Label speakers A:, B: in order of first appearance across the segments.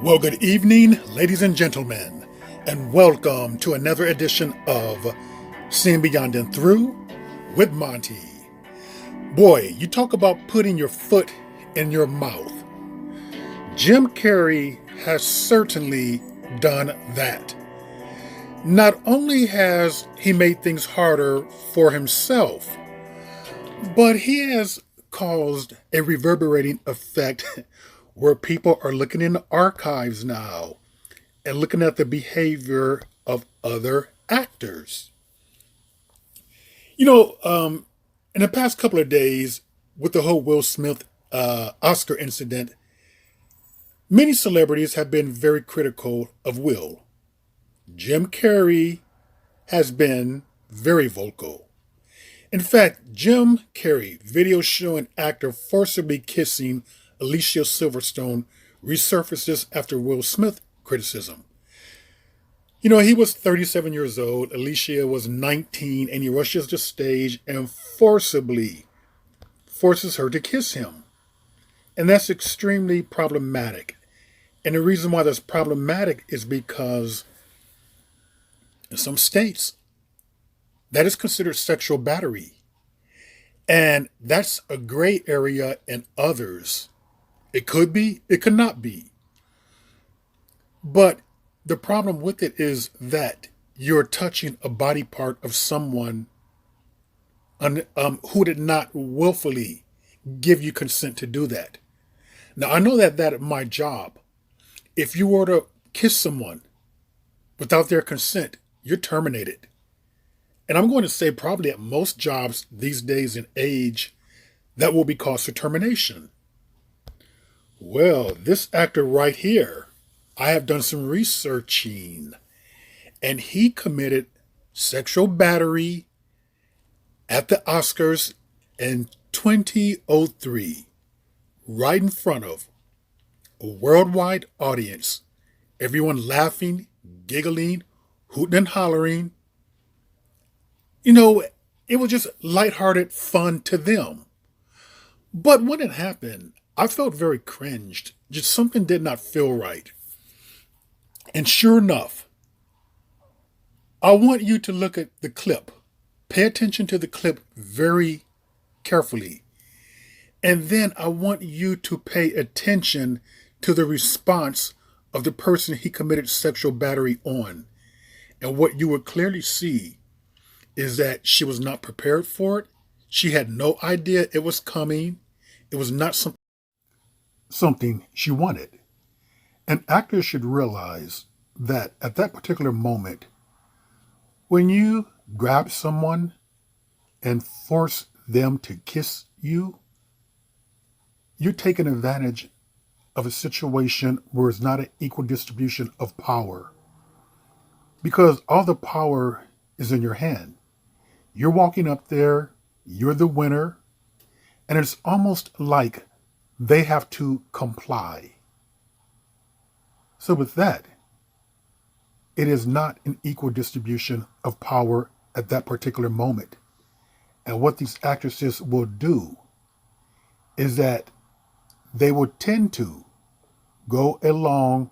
A: Well, good evening, ladies and gentlemen, and welcome to another edition of Seeing Beyond and Through with Monty. Boy, you talk about putting your foot in your mouth. Jim Carrey has certainly done that. Not only has he made things harder for himself, but he has caused a reverberating effect where people are looking in the archives now and looking at the behavior of other actors. In the past couple of days, with the whole Will Smith Oscar incident, many celebrities have been very critical of Will. Jim Carrey has been very vocal. In fact, Jim Carrey, video showing actor forcibly kissing Alicia Silverstone, resurfaces after Will Smith criticism. He was 37 years old, Alicia was 19, and he rushes the stage and forcibly forces her to kiss him. And that's extremely problematic. And the reason why that's problematic is because in some states, that is considered sexual battery. And that's a gray area in others. It could be, it could not be. But the problem with it is that you're touching a body part of someone who did not willfully give you consent to do that. Now, I know that at my job, if you were to kiss someone without their consent, you're terminated. And I'm going to say probably at most jobs these days in age, that will be cause for termination. Well, this actor right here, I have done some researching, and he committed sexual battery at the Oscars in 2003, right in front of a worldwide audience, everyone laughing, giggling, hooting and hollering. It was just lighthearted fun to them. But when it happened, I felt very cringed. Just something did not feel right. And sure enough, I want you to look at the clip. Pay attention to the clip very carefully. And then I want you to pay attention to the response of the person he committed sexual battery on. And what you will clearly see is that she was not prepared for it. She had no idea it was coming. It was not something she wanted. And actors should realize that at that particular moment, when you grab someone and force them to kiss you, you're taking advantage of a situation where it's not an equal distribution of power. Because all the power is in your hand. You're walking up there, you're the winner, and it's almost like they have to comply. So with that, it is not an equal distribution of power at that particular moment. And what these actresses will do is that they will tend to go along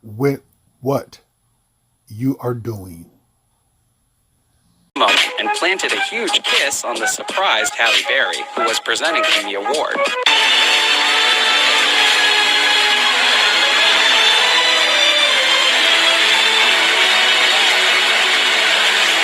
A: with what you are doing.
B: And planted a huge kiss on the surprised Halle Berry, who was presenting him the award.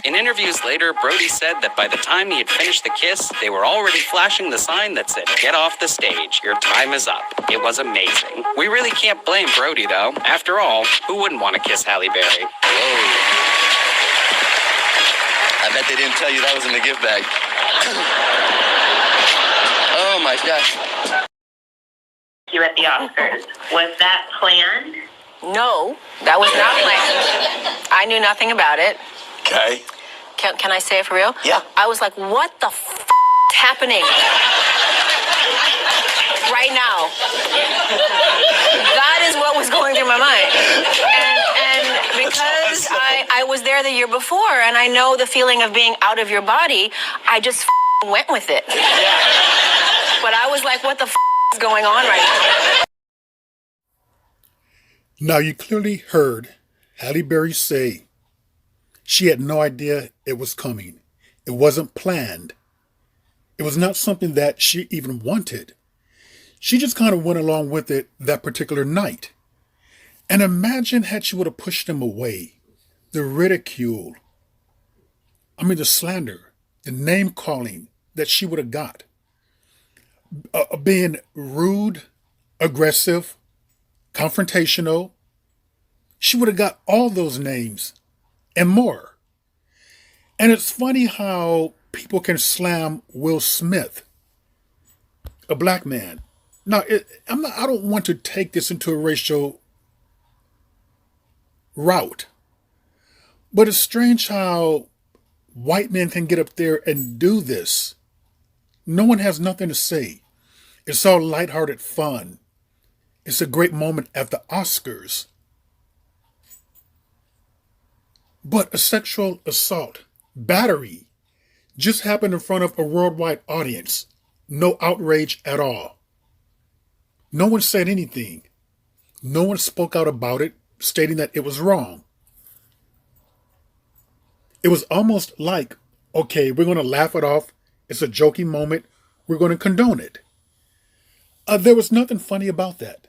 B: In interviews later, Brody said that by the time he had finished the kiss, they were already flashing the sign that said, "Get off the stage, your time is up." It was amazing. We really can't blame Brody, though. After all, who wouldn't want to kiss Halle Berry?
C: Whoa. I bet they didn't tell you that was in the gift bag. Oh my gosh.
D: You at the Oscars. Was that planned?
E: No, that was not planned. I knew nothing about it.
C: Okay.
E: Can I say it for real?
C: Yeah.
E: I was like, what the f*** is happening right now? That is what was going through my mind. And because I was there the year before and I know the feeling of being out of your body, I just went with it. But I was like, what the is going on right now?
A: Now, you clearly heard Halle Berry say she had no idea it was coming. It wasn't planned. It was not something that she even wanted. She just kind of went along with it that particular night. And imagine had she would have pushed him away. The ridicule, the slander, the name calling that she would have got. Being rude, aggressive, confrontational. She would have got all those names and more. And it's funny how people can slam Will Smith, a black man. Now, I don't want to take this into a racial route, but it's strange how white men can get up there and do this. No one has nothing to say. It's all lighthearted fun. It's a great moment at the Oscars. But a sexual assault, battery, just happened in front of a worldwide audience. No outrage at all. No one said anything. No one spoke out about it, stating that it was wrong. It was almost like, okay, we're going to laugh it off. It's a joking moment. We're going to condone it. There was nothing funny about that.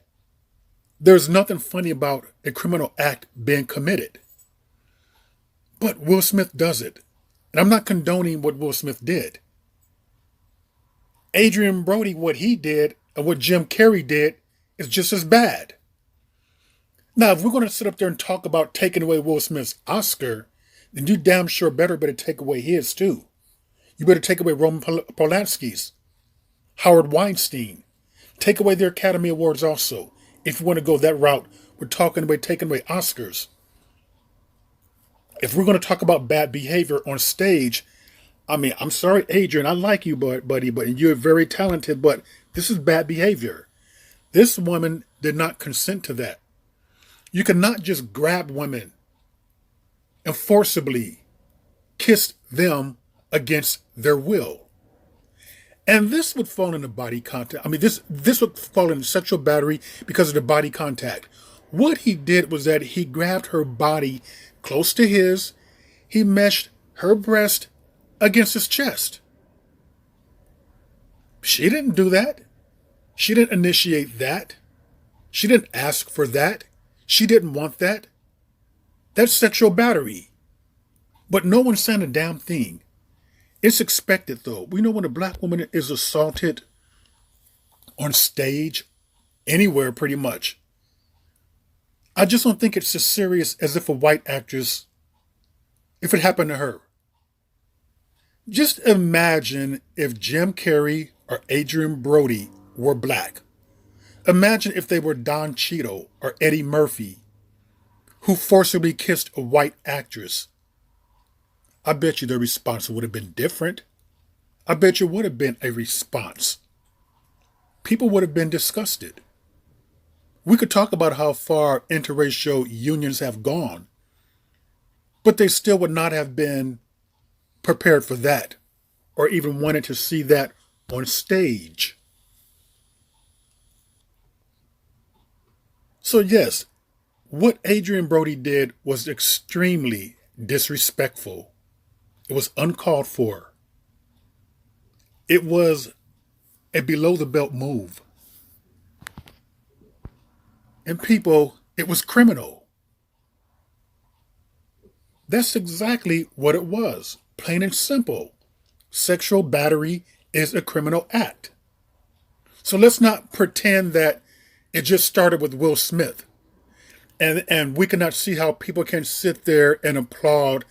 A: There's nothing funny about a criminal act being committed. But Will Smith does it. And I'm not condoning what Will Smith did. Adrian Brody, what he did and what Jim Carrey did is just as bad. Now, if we're going to sit up there and talk about taking away Will Smith's Oscar, then you damn sure better take away his too. You better take away Roman Polanski's, Howard Weinstein. Take away their Academy Awards also. If you want to go that route, we're taking away Oscars. If we're going to talk about bad behavior on stage, I'm sorry, Adrian, I like you, buddy, but you're very talented, but this is bad behavior. This woman did not consent to that. You cannot just grab women and forcibly kiss them against their will. And this would fall into body contact. This would fall into sexual battery because of the body contact. What he did was that he grabbed her body close to his. He meshed her breast against his chest. She didn't do that. She didn't initiate that. She didn't ask for that. She didn't want that. That's sexual battery. But no one's saying a damn thing. It's expected, though. We know when a black woman is assaulted on stage, anywhere pretty much. I just don't think it's as serious as if a white actress, if it happened to her. Just imagine if Jim Carrey or Adrian Brody were black. Imagine if they were Don Cheadle or Eddie Murphy, who forcibly kissed a white actress. I bet you the response would have been different. I bet you would have been a response. People would have been disgusted. We could talk about how far interracial unions have gone, but they still would not have been prepared for that or even wanted to see that on stage. So yes, what Adrian Brody did was extremely disrespectful. It was uncalled for. It was a below-the-belt move. And people, it was criminal. That's exactly what it was. Plain and simple. Sexual battery is a criminal act. So let's not pretend that it just started with Will Smith. And we cannot see how people can sit there and applaud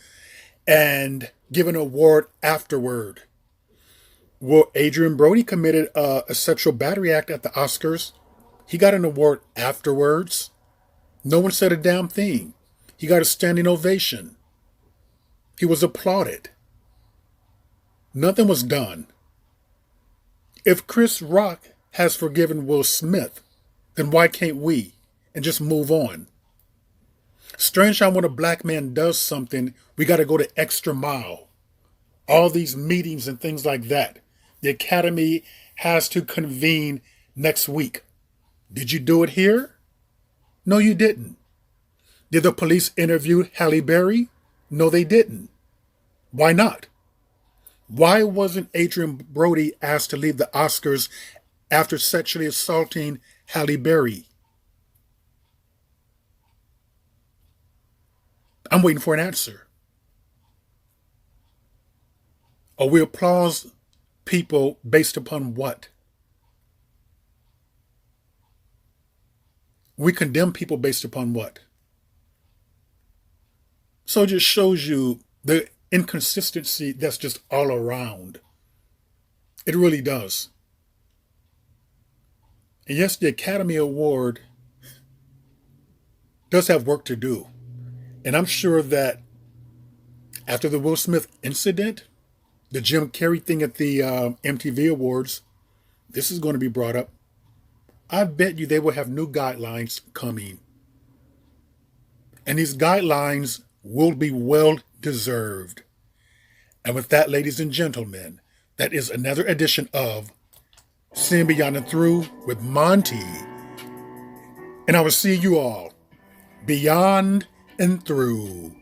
A: and give an award afterward. Well, Adrian Brody committed a sexual battery act at the Oscars. He got an award afterwards. No one said a damn thing. He got a standing ovation. He was applauded. Nothing was done. If Chris Rock has forgiven Will Smith, then why can't we? And just move on. Strange how when a black man does something, we got to go the extra mile. All these meetings and things like that. The Academy has to convene next week. Did you do it here? No, you didn't. Did the police interview Halle Berry? No, they didn't. Why not? Why wasn't Adrian Brody asked to leave the Oscars after sexually assaulting Halle Berry? I'm waiting for an answer. Or we applaud people based upon what? We condemn people based upon what? So it just shows you the inconsistency that's just all around. It really does. And yes, the Academy Award does have work to do. And I'm sure that after the Will Smith incident, the Jim Carrey thing at the MTV Awards, this is going to be brought up. I bet you they will have new guidelines coming. And these guidelines will be well deserved. And with that, ladies and gentlemen, that is another edition of Seeing Beyond and Through with Monty. And I will see you all beyond and through.